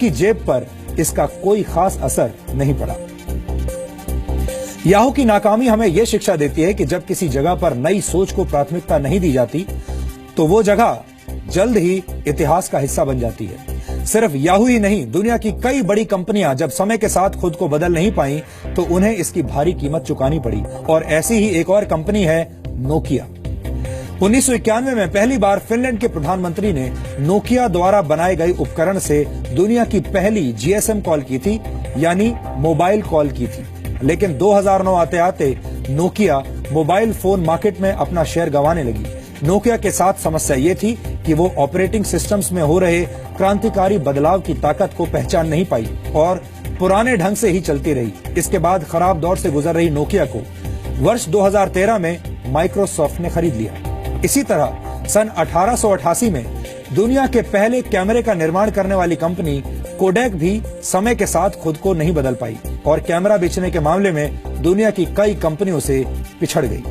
आपकी जेब पर इसका कोई खास असर नहीं पड़ा। याहू की नाकामी हमें यह शिक्षा देती है कि जब किसी जगह पर नई सोच को प्राथमिकता नहीं दी जाती तो वो जगह जल्द ही इतिहास का हिस्सा बन जाती है। सिर्फ याहू ही नहीं, दुनिया की कई बड़ी कंपनियां जब समय के साथ खुद को बदल नहीं पाई तो उन्हें इसकी भारी कीमत चुकानी पड़ी। और ऐसी ही एक और कंपनी है नोकिया। 1991 में पहली बार फिनलैंड के प्रधानमंत्री ने नोकिया द्वारा बनाए गए उपकरण से दुनिया की पहली जीएसएम कॉल की थी, यानी मोबाइल कॉल की थी। लेकिन 2009 आते आते नोकिया मोबाइल फोन मार्केट में अपना शेयर गंवाने लगी। नोकिया के साथ समस्या ये थी कि वो ऑपरेटिंग सिस्टम्स में हो रहे क्रांतिकारी बदलाव की ताकत को पहचान नहीं पाई और पुराने ढंग से ही चलती रही। इसके बाद खराब दौर से गुजर रही नोकिया को वर्ष 2013 में माइक्रोसॉफ्ट ने खरीद लिया। इसी तरह सन 1888 में दुनिया के पहले कैमरे का निर्माण करने वाली कंपनी कोडैक भी समय के साथ खुद को नहीं बदल पाई और कैमरा बेचने के मामले में दुनिया की कई कंपनियों से पिछड़ गई।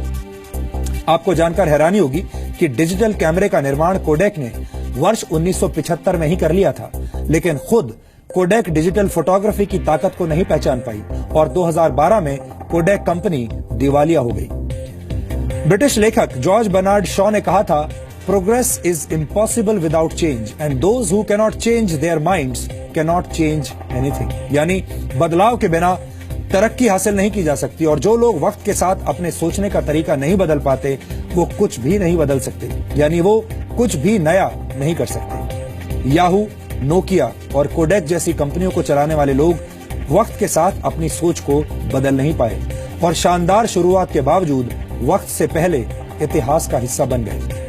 आपको जानकर हैरानी होगी कि डिजिटल कैमरे का निर्माण कोडैक ने वर्ष 1975 में ही कर लिया था, लेकिन खुद कोडैक डिजिटल फोटोग्राफी की ताकत को नहीं पहचान पाई और 2012 में कोडैक कंपनी दिवालिया हो गई। ब्रिटिश लेखक जॉर्ज बर्नार्ड शॉ ने कहा था, progress is impossible without change and those who cannot change their minds cannot change anything. यानी बदलाव के बिना तरक्की हासिल नहीं की जा सकती और जो लोग वक्त के साथ अपने सोचने का तरीका नहीं बदल पाते वो कुछ भी नहीं बदल सकते, यानी वो कुछ भी नया नहीं कर सकते। याहू, नोकिया और कोडैक जैसी कंपनियों को चलाने वाले लोग वक्त के साथ अपनी सोच को बदल नहीं पाए और शानदार शुरुआत के बावजूद वक्त से पहले इतिहास का हिस्सा बन गए।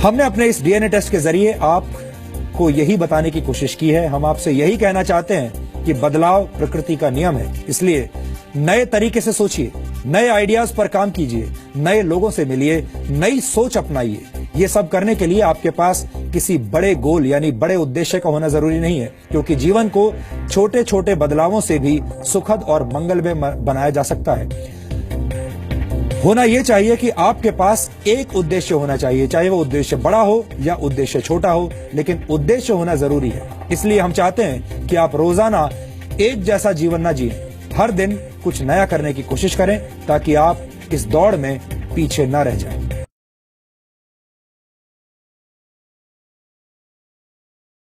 हमने अपने इस डीएनए टेस्ट के जरिए आपको यही बताने की कोशिश की है। हम आपसे यही कहना चाहते हैं कि बदलाव प्रकृति का नियम है, इसलिए नए तरीके से सोचिए, नए आइडियाज पर काम कीजिए, नए लोगों से मिलिए, नई सोच अपनाइए। ये सब करने के लिए आपके पास किसी बड़े गोल यानी बड़े उद्देश्य का होना जरूरी नहीं है, क्योंकि जीवन को छोटे छोटे बदलावों से भी सुखद और मंगलमय बनाया जा सकता है। होना यह चाहिए कि आपके पास एक उद्देश्य होना चाहिए, चाहे वो उद्देश्य बड़ा हो या उद्देश्य छोटा हो, लेकिन उद्देश्य होना जरूरी है। इसलिए हम चाहते हैं कि आप रोजाना एक जैसा जीवन ना जिएं, हर दिन कुछ नया करने की कोशिश करें ताकि आप इस दौड़ में पीछे न रह जाएं।